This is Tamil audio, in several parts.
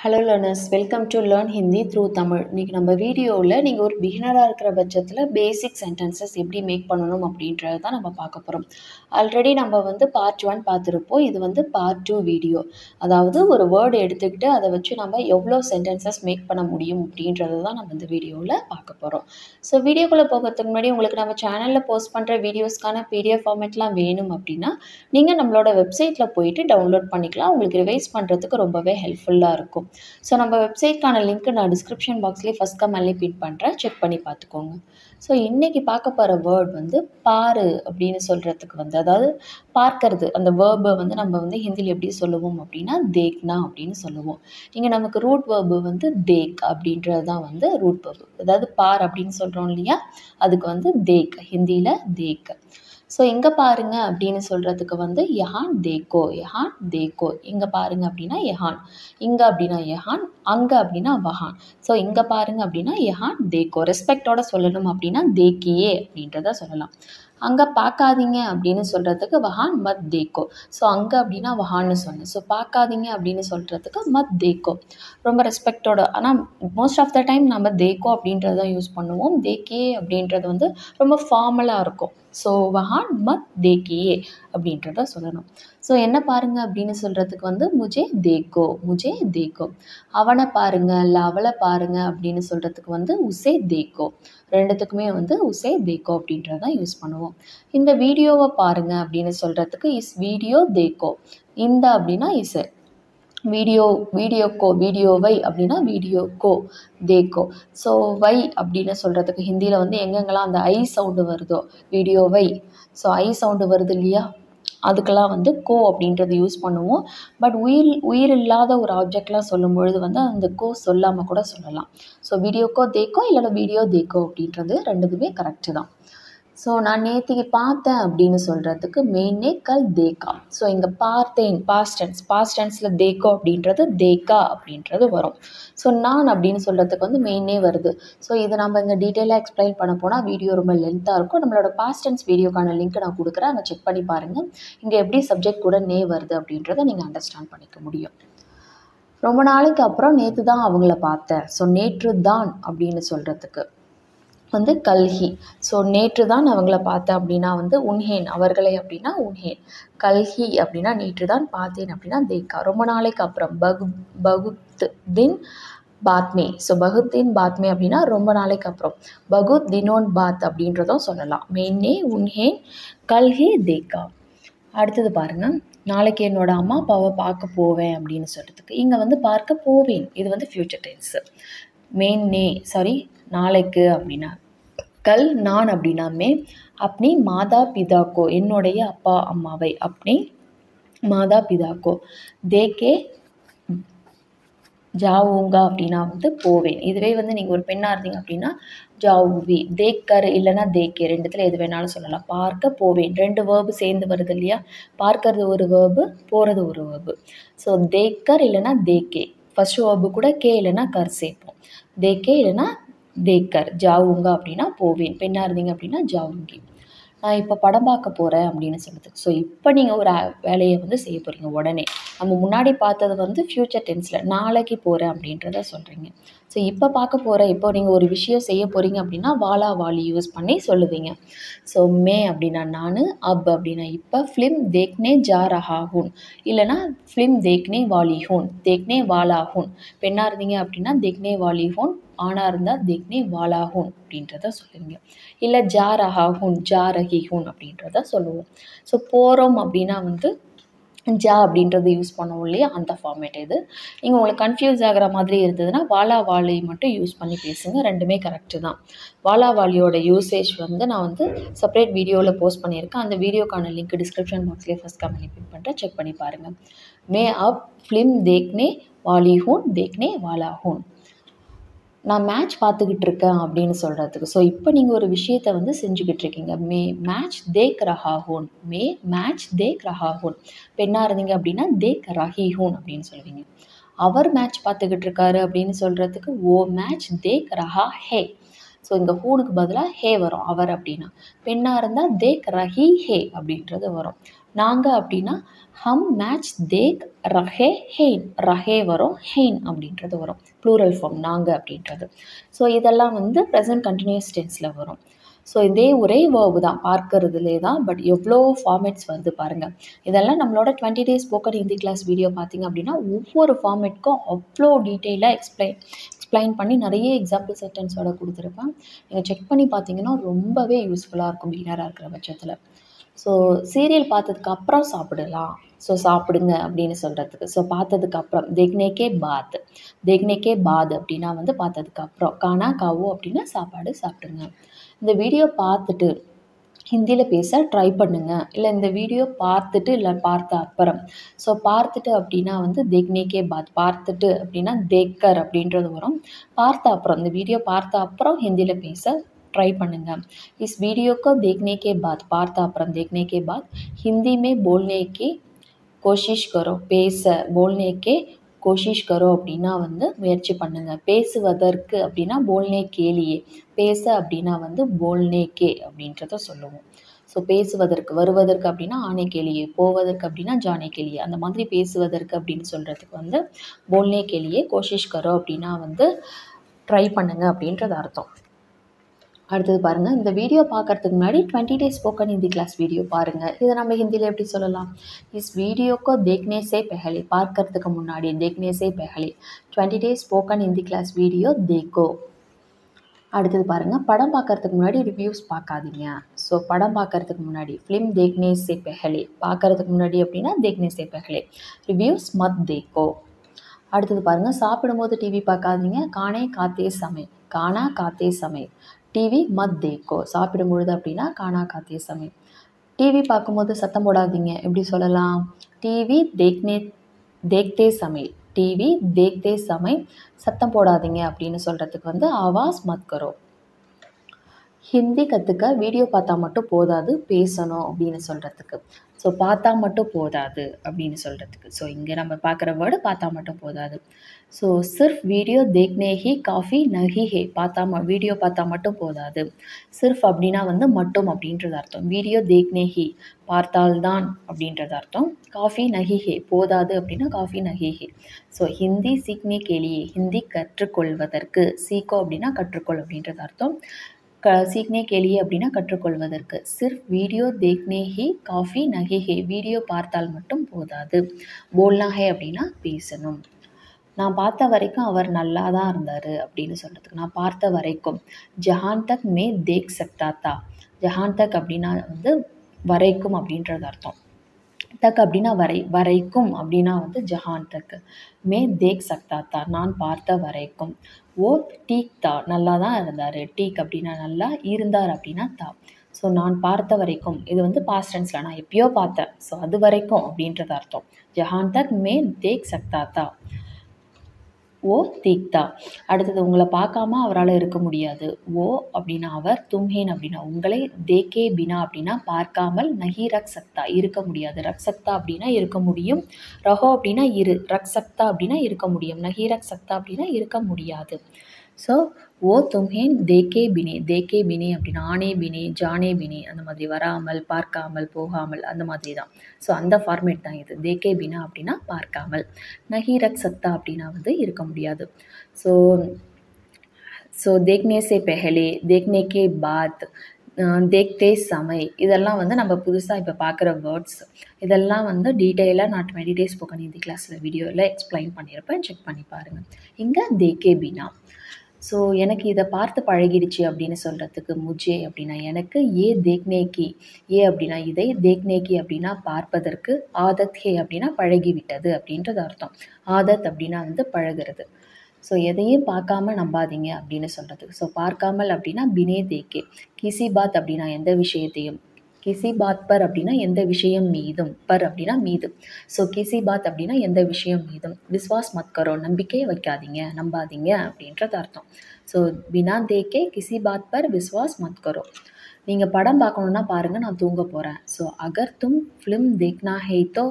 Hello learners, welcome to learn Hindi through Tamil. இன்றைக்கி நம்ம வீடியோவில் நீங்கள் ஒரு பிகினராக இருக்கிற பட்சத்தில் பேசிக் சென்டென்சஸ் எப்படி மேக் பண்ணணும் அப்படின்றது தான் நம்ம பார்க்க போகிறோம். ஆல்ரெடி நம்ம பார்ட் 1 பார்த்துருப்போம். இது பார்ட் 2 வீடியோ. அதாவது ஒரு வேர்டு எடுத்துக்கிட்டு அதை வச்சு நம்ம எவ்வளோ சென்டென்சஸ் மேக் பண்ண முடியும் அப்படின்றது தான் நம்ம இந்த வீடியோவில் பார்க்க போகிறோம். ஸோ வீடியோக்குள்ளே போகிறதுக்கு முன்னாடி உங்களுக்கு நம்ம சேனலில் போஸ்ட் பண்ணுற வீடியோஸ்க்கான PDF ஃபார்மேட்லாம் வேணும் அப்படின்னா நீங்கள் நம்மளோட வெப்சைட்டில் போயிட்டு டவுன்லோட் பண்ணிக்கலாம். உங்களுக்கு ரிவைஸ் பண்ணுறதுக்கு ரொம்பவே ஹெல்ப்ஃபுல்லாக இருக்கும். ஸோ நம்ம வெப்சைட்கான லிங்க் நான் டிஸ்கிரிப்ஷன் பாக்ஸ்லேயே ஃபஸ்ட் கமெண்ட்லேயே பின் பண்ணுறேன், செக் பண்ணி பார்த்துக்கோங்க. ஸோ இன்றைக்கி பார்க்க போகிற வேர்ட் பாரு அப்படின்னு சொல்கிறதுக்கு அதாவது பார்க்கறது, அந்த வேர்பை நம்ம ஹிந்தியில் எப்படி சொல்லுவோம் அப்படின்னா தேக்னா அப்படின்னு சொல்லுவோம். இங்கே நமக்கு ரூட் வேர்பு தேக் அப்படின்றது தான் ரூட் வேர்பு. அதாவது பார் அப்படின்னு சொல்கிறோம் இல்லையா, அதுக்கு தேக், ஹிந்தியில் தேக். ஸோ இங்கே பாருங்க அப்படின்னு சொல்கிறதுக்கு யஹான் தேக்கோ, யஹான் தேக்கோ. இங்கே பாருங்க அப்படின்னா யஹான், இங்கே அப்படின்னா யஹான், அங்கே அப்படின்னா வஹான். ஸோ இங்கே பாருங்க அப்படின்னா யஹான் தேக்கோ. ரெஸ்பெக்டோட சொல்லணும் அப்படின்னா தேக்கியே அப்படின்றத சொல்லலாம். அங்கே பார்க்காதீங்க அப்படின்னு சொல்கிறதுக்கு வஹான் மத் தேக்கோ. ஸோ அங்கே அப்படின்னா வஹான்னு சொன்னேன். ஸோ பார்க்காதீங்க அப்படின்னு சொல்கிறதுக்கு மத் தேக்கோ. ரொம்ப ரெஸ்பெக்டோட. ஆனால் மோஸ்ட் ஆஃப் த டைம் நம்ம தேக்கோ அப்படின்றத யூஸ் பண்ணுவோம். தேக்கியே அப்படின்றது ரொம்ப ஃபார்மலாக இருக்கும். ஸோ வஹான் மத் தேக்கியே அப்படின்றத சொல்லணும். ஸோ என்ன பாருங்க அப்படின்னு சொல்கிறதுக்கு முஜே தேக்கோ, முஜே தேக்கோ. அவனை பாருங்க இல்லை அவளை பாருங்க அப்படின்னு சொல்கிறதுக்கு உசே தேக்கோ. ரெண்டுத்துக்குமே உசே தேக்கோ அப்படின்றதான் யூஸ் பண்ணுவோம். இந்த வீடியோவை பாருங்க அப்படின்னு சொல்கிறதுக்கு இஸ் வீடியோ தேக்கோ. இந்த அப்படின்னா இஸ் வீடியோக்கோ, வீடியோவை அப்படின்னா வீடியோக்கோ தேக்கோ. ஸோ வை அப்படின்னு சொல்கிறதுக்கு ஹிந்தியில் எங்கெங்கெல்லாம் அந்த ஐ சவுண்டு வருதோ வீடியோவை, ஸோ ஐ சவுண்டு வருது இல்லையா, அதுக்கெல்லாம் கோ அப்படின்றது யூஸ் பண்ணுவோம். பட் உயிர் இல்லாத ஒரு ஆப்ஜெக்ட்லாம் சொல்லும் பொழுது அந்த கோ சொல்லாமல் கூட சொல்லலாம். ஸோ வீடியோக்கோ தேக்கோ இல்லைனா வீடியோ தேக்கோ அப்படின்றது ரெண்டுக்குமே கரெக்டு தான். ஸோ நான் நேற்றுக்கு பார்த்தேன் அப்படின்னு சொல்கிறதுக்கு மெயினே கல் தேக்கா. ஸோ இங்கே பார்த்தேன் பாஸ்ட் டென்ஸில் தேக்கோ அப்படின்றது தேக்கா அப்படின்றது வரும். ஸோ நான் அப்படின்னு சொல்கிறதுக்கு மெயினே வருது. ஸோ இதை நம்ம இங்கே டீட்டெயிலாக எக்ஸ்பிளைன் பண்ண போனால் வீடியோ ரொம்ப லென்த்தாக இருக்கும். நம்மளோட பாஸ்ட் டென்ஸ் வீடியோக்கான லிங்க் நான் கொடுக்குறேன், அங்கே செக் பண்ணி பாருங்கள். இங்கே எப்படி சப்ஜெக்ட் கூட நே வருது அப்படின்றத நீங்கள் அண்டர்ஸ்டாண்ட் பண்ணிக்க முடியும். ரொம்ப நாளைக்கு அப்புறம் நேற்று தான் அவங்கள பார்த்தேன். ஸோ நேற்று தான் அப்படின்னு சொல்கிறதுக்கு கல்ஹி. ஸோ நேற்று தான் அவங்கள பார்த்தேன் அப்படின்னா உன்ஹேன், அவர்களை அப்படின்னா உன்ஹேன். கல்ஹி அப்படின்னா நேற்று தான் பார்த்தேன் அப்படின்னா தேக்கா. ரொம்ப நாளைக்கு அப்புறம் பகுத் தின் பாத்மே. ஸோ பகுத் தின் பாத்மே அப்படின்னா ரொம்ப நாளைக்கு அப்புறம். பகுத் தினோன் பாத் அப்படின்றதும் சொல்லலாம். மெயினே உன்ஹேன் கல்ஹி தேக்கா. அடுத்தது பாருங்கள், நாளைக்கு என்னோட அம்மா அப்பாவை பார்க்க போவேன் அப்படின்னு சொல்கிறதுக்கு இங்கே பார்க்க போவேன், இது ஃப்யூச்சர் டென்ஸு. நாளைக்கு அப்படின்னா கல், நான் அப்படின்னா மே, அப்னி மாதா பிதாக்கோ, என்னுடைய அப்பா அம்மாவை, அப்னி மாதா பிதாக்கோ, தேக்கே ஜாவுங்கா அப்படின்னா போவேன். இதுவே நீங்கள் ஒரு பெண்ணாக இருந்தீங்க அப்படின்னா ஜாவுவி, தேக்கர் இல்லைன்னா தேக்கே, ரெண்டுத்தில் எது வேணாலும் சொல்லலாம். பார்க்க போவேன், ரெண்டு வேர்பு சேர்ந்து வருது இல்லையா, பார்க்கறது ஒரு வேர்பு, போகிறது ஒரு வேர்பு. ஸோ தேக்கர் இல்லைன்னா தேக்கே, ஃபர்ஸ்ட் வேர்பு கூட கே இல்லைன்னா கர் சேர்ப்போம். தேக்கே இல்லைன்னா தேக்கர். ஜாவுங்கா அப்படின்னா போவேன், பெண்ணாக இருந்தீங்க அப்படின்னா ஜாவுங்கி. நான் இப்போ படம் பார்க்க போகிறேன் அப்படின்னு சொல்லுது. ஸோ இப்போ நீங்கள் ஒரு வேலையை செய்ய போகிறீங்க உடனே. நம்ம முன்னாடி பார்த்தது ஃப்யூச்சர் டென்ஸில் நாளைக்கு போகிறேன் அப்படின்றத சொல்கிறீங்க. ஸோ இப்போ பார்க்க போகிறேன், இப்போ நீங்கள் ஒரு விஷயம் செய்ய போகிறீங்க அப்படின்னா வாலா வாலி யூஸ் பண்ணி சொல்லுவீங்க. ஸோ மே அப்படின்னா நான், அப் அப்படின்னா இப்போ, ஃபிலிம் தேக்னே ஜா ரஹா ஹூன் இல்லைனா ஃபிலிம் தேக்னே வாலி ஹூன், தேக்னே வாலா ஹூன். பெண்ணாக இருந்தீங்க அப்படின்னா தேக்னே வாலி ஹூன், ஆனாக இருந்தால் தேக்னே வாலா ஹூன் அப்படின்றத சொல்லுவீங்க. இல்லை ஜா ரஹா ஹூன், ஜா ரஹி ஹூன் அப்படின்றத சொல்லுவோம். ஸோ போகிறோம் அப்படின்னா ஜா அப்படின்றது யூஸ் பண்ணுவோம் இல்லையா, அந்த ஃபார்மேட் இது. நீங்கள் உங்களுக்கு கன்ஃபியூஸ் ஆகிற மாதிரி இருந்ததுன்னா வாலா வாலி மட்டும் யூஸ் பண்ணி பேசுங்க, ரெண்டுமே கரெக்டு தான். வாலா வாலியோட யூசேஜ் நான் செப்பரேட் வீடியோவில் போஸ்ட் பண்ணியிருக்கேன். அந்த வீடியோக்கான லிங்க் டிஸ்கிரிப்ஷன் பாக்ஸ்லேயே ஃபஸ்ட் கமெண்ட் பின் பண்ணுறேன், செக் பண்ணி பாருங்கள். மே அப் ஃபிலிம் தேக்னே வாலி ஹூன், தேக்னே வாலா ஹூன். நான் மேட்ச் பார்த்துக்கிட்டு இருக்கேன் அப்படின்னு சொல்கிறதுக்கு, ஸோ இப்போ நீங்கள் ஒரு விஷயத்தை செஞ்சுக்கிட்டு இருக்கீங்க. மே மேட்ச் தேக் ரஹா ஹூன், மே மேட்ச் தேக் ரஹா ஹூன். பெண்ணாக இருந்தீங்க அப்படின்னா தேக் ரஹி ஹூன் அப்படின்னு சொல்லுவீங்க. அவர் மேட்ச் பார்த்துக்கிட்டு இருக்காரு அப்படின்னு சொல்கிறதுக்கு ஓ மேட்ச் தேக் ரஹா ஹே. ஸோ இங்கே ஹூனுக்கு பதிலாக ஹே வரும் அவர் அப்படின்னா. பெண்ணாக இருந்தால் தேக் ரஹி ஹே அப்படின்றது வரும். நாங்கள் அப்படின்னா ஹம் மேட்ச் தேக் ரஹே ஹெயின், ரஹே வரும், ஹெயின் அப்படின்றது வரும், ப்ளூரல் ஃபார்ம் நாங்கள் அப்படின்றது. ஸோ இதெல்லாம் வந்து ப்ரெசன்ட் கண்டினியூஸ் டென்ஸில் வரும். ஸோ இதே ஒரே வேர்பு தான், பார்க்கறதுலே தான், பட் எவ்வளோ ஃபார்மேட்ஸ் வந்து பாருங்கள். இதெல்லாம் நம்மளோட 20 days spoken Hindi class video பார்த்திங்க அப்படின்னா ஒவ்வொரு ஃபார்மேட்க்கும் அவ்வளோ டீட்டெயிலாக எக்ஸ்பிளைன் பண்ணி நிறைய எக்ஸாம்பிள் சென்டென்ஸோட கொடுத்துருப்பேன். நீங்கள் செக் பண்ணி பார்த்தீங்கன்னா ரொம்பவே யூஸ்ஃபுல்லாக இருக்கும் பிகினராக இருக்கிற பட்சத்தில். ஸோ சீரியல் பார்த்ததுக்கப்புறம் சாப்பிடலாம், ஸோ சாப்பிடுங்க அப்படின்னு சொல்கிறதுக்கு. ஸோ பார்த்ததுக்கப்புறம் தேக்னேக்கே பாத் அப்படின்னா வந்து பார்த்ததுக்கப்புறம், கானா காவோ அப்படின்னா சாப்பாடு சாப்பிடுங்க. இந்த வீடியோ பார்த்துட்டு ஹிந்தியில் பேச ட்ரை பண்ணுங்கள், இல்லை இந்த வீடியோ பார்த்துட்டு இல்லை பார்த்த அப்புறம். ஸோ பார்த்துட்டு அப்படின்னா வந்து தேக்னேக்கே பாத், பார்த்துட்டு அப்படின்னா தேக்கர் அப்படின்றது வரும். பார்த்த அப்புறம், இந்த வீடியோ பார்த்த அப்புறம் ஹிந்தியில் பேச ட்ரை பண்ணுங்கள். इस वीडियो को देखने के बाद, பார்த்த அப்புறம் देखने के बाद हिंदी में बोलने की कोशिश करो, பேச बोलने के கோஷிஷ் கரோ அப்படின்னா வந்து முயற்சி பண்ணுங்கள். பேசுவதற்கு அப்படின்னா போல்னே கேலியே, பேச அப்படின்னா வந்து போல்னே கே அப்படின்றத சொல்லுவோம். ஸோ பேசுவதற்கு, வருவதற்கு அப்படின்னா ஆனே கேலியே, போவதற்கு அப்படின்னா ஜானே கேலியே, அந்த மாதிரி பேசுவதற்கு அப்படின்னு சொல்கிறதுக்கு வந்து போல்னே கேலியே, கோஷிஷ் கரோ அப்படின்னா வந்து ட்ரை பண்ணுங்கள் அப்படின்றது அர்த்தம். அடுத்தது பாருங்கள், இந்த வீடியோ பார்க்குறதுக்கு முன்னாடி 20 days spoken Hindi class video பாருங்கள். இதை நம்ம ஹிந்தியில் எப்படி சொல்லலாம்? இஸ் வீடியோக்கோ தேக்னே சே பெஹலே, பார்க்கறதுக்கு முன்னாடி, தேக்னே சே பெஹலே 20 days spoken Hindi class video தேக்கோ. அடுத்தது பாருங்கள், படம் பார்க்கறதுக்கு முன்னாடி ரிவ்யூஸ் பார்க்காதீங்க. ஸோ படம் பார்க்கறதுக்கு முன்னாடி ஃபிலிம் தேக்னே சே பெஹலே, பார்க்கறதுக்கு முன்னாடி அப்படின்னா தேக்னே சே பெஹலே, ரிவ்யூஸ் மத் தேக்கோ. அடுத்தது பாருங்கள், சாப்பிடும்போது டிவி பார்க்காதீங்க. கானா காத்தே சமை டிவி மத் தேக்கோ, சாப்பிடும்பொழுது அப்படின்னா கானா காத்தே சமை. டிவி பார்க்கும்போது சத்தம் போடாதீங்க, எப்படி சொல்லலாம்? டிவி தேக்தே சமை சத்தம் போடாதீங்க அப்படின்னு சொல்கிறதுக்கு வந்து ஆவாஸ் மத் கரோ. ஹிந்தி கற்றுக்க வீடியோ பார்த்தா மட்டும் போதாது, பேசணும் அப்படின்னு சொல்கிறதுக்கு. ஸோ பார்த்தா மட்டும் போதாது அப்படின்னு சொல்கிறதுக்கு. ஸோ இங்கே நம்ம பார்க்குற வேர்டு பார்த்தா மட்டும் போதாது. ஸோ சிர்ஃப் வீடியோ தேக்னே ஹி காஃபி நஹி ஹே, வீடியோ பார்த்தா மட்டும் போதாது. சிர்ஃப் அப்படின்னா வந்து மட்டும் அப்படின்றது அர்த்தம். வீடியோ தேக்னே ஹி பார்த்தால்தான் அப்படின்றது அர்த்தம். காஃபி நஹி ஹே போதாது அப்படின்னா காஃபி நஹி ஹே. ஸோ ஹிந்தி சீக்னே கேலியே, ஹிந்தி கற்றுக்கொள்வதற்கு, சீக்கோ அப்படின்னா கற்றுக்கொள் அப்படின்றது அர்த்தம். சீக்னே கேலியே அப்படின்னா கற்றுக்கொள்வதற்கு. சிர்ஃப் வீடியோ தேக்னே ஹி காஃபி நஹி ஹே, வீடியோ பார்த்தால் மட்டும் போதாது. போல்னா ஹே அப்படின்னா பேசணும். நான் பார்த்த வரைக்கும் அவர் நல்லா தான் இருந்தார் அப்படின்னு சொல்கிறதுக்கு, நான் பார்த்த வரைக்கும். ஜஹான் தக் மே தேக் சக்தா தா, ஜஹான் தக் அப்படின்னா வந்து வரைக்கும் அப்படின்றது அர்த்தம். தக் அப்படின்னா வரைக்கும் அப்படின்னா வந்து ஜஹான் தக். மே தேக் சக்தா தா, நான் பார்த்த வரைக்கும். ஓ டீக் தா, நல்லா தான் இருந்தார். டீக் அப்படின்னா நல்லா, இருந்தார் அப்படின்னா தா. ஸோ நான் பார்த்த வரைக்கும், இது வந்து பாஸ்ட் டென்ஸில் நான் எப்பயோ பார்த்தேன், ஸோ அது வரைக்கும் அப்படின்றது அர்த்தம். ஜஹான் தக் மே தேக் சக்தா தா ஓ தீக்தா. அடுத்தது, உங்களை பார்க்காம அவரால் இருக்க முடியாது. ஓ அப்படின்னா அவர், தும்ஹேன் அப்படின்னா உங்களை, தேக்கே பினா அப்படின்னா பார்க்காமல், நஹி ரக் சக்தா இருக்க முடியாது. ரக் சக்தா அப்படின்னா இருக்க முடியும், ரஹோ அப்படின்னா இரு, ரக் சக்தா அப்படின்னா இருக்க முடியும், நஹி ரக் சக்தா அப்படின்னா இருக்க முடியாது. ஸோ ஓ தும்ஹேன் தேக்கே பினே அப்படின்னா ஆனே பினே, ஜானே பினே, அந்த மாதிரி வராமல், பார்க்காமல், போகாமல், அந்த மாதிரி தான். ஸோ அந்த ஃபார்மேட் தான் இது. தேக்கே பினா அப்படின்னா பார்க்காமல், நஹி ரக் சக்தா அப்படின்னா வந்து இருக்க முடியாது. ஸோ தேக்னே சே பெஹலே, தேக்னே கே பாத், தேக்தே சமை, இதெல்லாம் வந்து நம்ம புதுசாக இப்போ பார்க்குற வேர்ட்ஸ். இதெல்லாம் வந்து டீட்டெயிலாக நான் 20 days ஸ்போக்கன் ஹிந்தி கிளாஸில் வீடியோவில் எக்ஸ்பிளைன் பண்ணியிருப்பேன், செக் பண்ணி பாருங்கள். இங்கே தேக்கே பினா. ஸோ எனக்கு இதை பார்த்து பழகிடுச்சு அப்படின்னு சொல்கிறதுக்கு முஜே அப்படின்னா எனக்கு, தேக்னேக்கி, அப்படின்னா இதை, தேக்னேக்கி அப்படின்னா பார்ப்பதற்கு, ஆதத் ஹே அப்படின்னா பழகிவிட்டது அப்படின்றது அர்த்தம். ஆதத் அப்படின்னா வந்து பழகிறது. ஸோ எதையும் பார்க்காம நம்பாதீங்க அப்படின்னு சொல்கிறதுக்கு. ஸோ பார்க்காமல் அப்படின்னா பினே தேக்கே. கிசி பாத் அப்படின்னா எந்த விஷயத்தையும், கிசி பாத் பர் அப்படின்னா எந்த விஷயம் மீதும், பர் அப்படின்னா மீது. ஸோ கிசி பாத் அப்படின்னா எந்த விஷயம் மீதும். விஸ்வாஸ் மத் கரோ, நம்பிக்கையை வைக்காதீங்க, நம்பாதீங்க அப்படின்றது அர்த்தம். ஸோ பினா தேக்கே கிசி பாத் பர் விஸ்வாஸ் மத் கரோ. நீங்கள் படம் பார்க்கணுன்னா பாருங்கள், நான் தூங்க போகிறேன். ஸோ அகர் தும் ஃபிலிம் தேக்னா ஹை தோ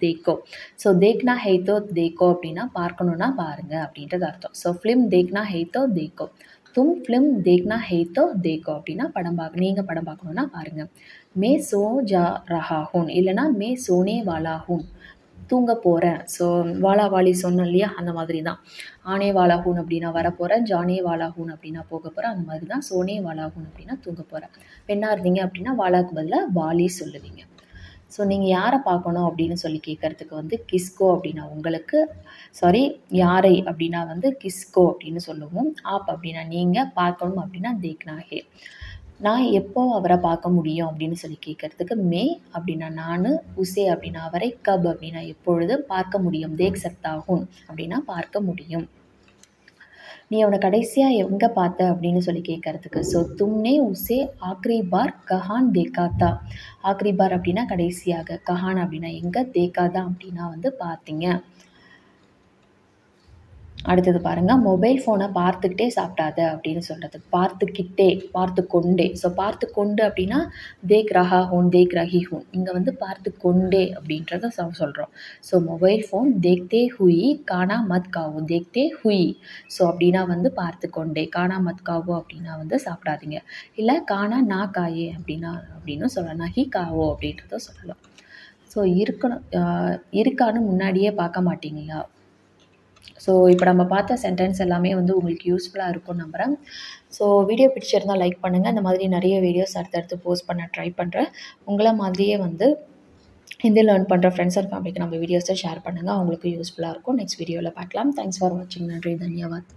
தேக்கோ. ஸோ தேக்னா ஹை தோ தேக்கோ அப்படின்னா பார்க்கணுன்னா பாருங்கள் அப்படின்றது அர்த்தம். ஸோ ஃபிலிம் தேக்னா ஹை தோ தேக்கோ, तुम फिल्म देखना है तो देखो அப்படின்னா நீங்கள் படம் பார்க்கணுன்னா பாருங்கள். மே சோ ஜா ரஹா ஹூன் இல்லைனா மே சோனே வாலா ஹூன் தூங்க போகிறேன். ஸோ வாலா வாலி சொன்னோம் இல்லையா, அந்த மாதிரி தான். ஆனே வாலா ஹூன் அப்படின்னா வரப்போகிறேன், ஜானே வாலா ஹூன் அப்படின்னா போக போகிறேன், அந்த மாதிரி தான். சோனே வாலா ஹூன் அப்படின்னா தூங்க போகிறேன். பெண்ணாக இருந்தீங்க அப்படின்னா வாலாக்கு பதிலாக வாலி சொல்லுவீங்க. ஸோ நீங்கள் யாரை பார்க்கணும் அப்படின்னு சொல்லி கேட்குறதுக்கு வந்து கிஸ்கோ அப்படின்னா உங்களுக்கு, சாரி யாரை அப்படின்னா வந்து கிஸ்கோ அப்படின்னு சொல்லுவோம். ஆப் அப்படின்னா நீங்கள், பார்க்கணும் அப்படின்னா தேக்னா ஹே. நான் எப்போ அவரை பார்க்க முடியும் அப்படின்னு சொல்லி கேட்குறதுக்கு மே அப்படின்னா நான், உசே அப்படின்னா அவரை, கப் அப்படின்னா எப்பொழுது, பார்க்க முடியும் தேக் சக்தா ஹூன் அப்படின்னா பார்க்க முடியும். நீ அவனை கடைசியாக எங்கே பார்த்த அப்படின்னு சொல்லி கேட்குறதுக்கு ஸோ தும்னே உசே ஆக்ரி பார் கஹான் தேக்காத்தா. ஆக்ரி பார் அப்படின்னா கடைசியாக, கஹான் அப்படின்னா எங்கே, தேக்காதா அப்படின்னா வந்து பார்த்தீங்க. அடுத்தது பாருங்கள், மொபைல் ஃபோனை பார்த்துக்கிட்டே சாப்பிடாத அப்படின்னு சொல்கிறது. பார்த்துக்கிட்டே, பார்த்து கொண்டே. ஸோ பார்த்து கொண்டு அப்படின்னா தேக் ரஹா ஹூன், தேக் ரஹி ஹூன். இங்கே வந்து பார்த்து கொண்டே அப்படின்றத சொல்கிறோம். ஸோ மொபைல் ஃபோன் தேக்தே ஹுயி கானா மத் காவோ, தேக்தே ஹுயி. ஸோ அப்படின்னா வந்து பார்த்து கொண்டே, கானா மத் காவோ அப்படின்னா வந்து சாப்பிடாதீங்க. இல்லை கானா நா காயே அப்படின்னு சொல்லலாம், நஹி காவோ அப்படின்றத சொல்லலாம். ஸோ இருக்கான்னு முன்னாடியே பார்க்க மாட்டீங்களா. ஸோ இப்போ நம்ம பார்த்த சென்டென்ஸ் எல்லாமே வந்து உங்களுக்கு யூஸ்ஃபுல்லாக இருக்கும்னு நம்புகிறேன். ஸோ வீடியோ பிடிச்சிருந்தால் லைக் பண்ணுங்கள். இந்த மாதிரி நிறைய வீடியோஸ் அடுத்தடுத்து போஸ்ட் பண்ண ட்ரை பண்ணுறேன். உங்களை மாதிரியே வந்து ஹிந்தி லேர்ன் பண்ணுற ஃப்ரெண்ட்ஸ் அண்ட் ஃபேமிலிக்கு நம்ம வீடியோஸை ஷேர் பண்ணுங்கள். அவங்களுக்கு யூஸ்ஃபுல்லாக இருக்கும். நெக்ஸ்ட் வீடியோவில் பார்க்கலாம். தேங்க்ஸ் ஃபார் வாட்சிங். நன்றி, தன்யவாத்.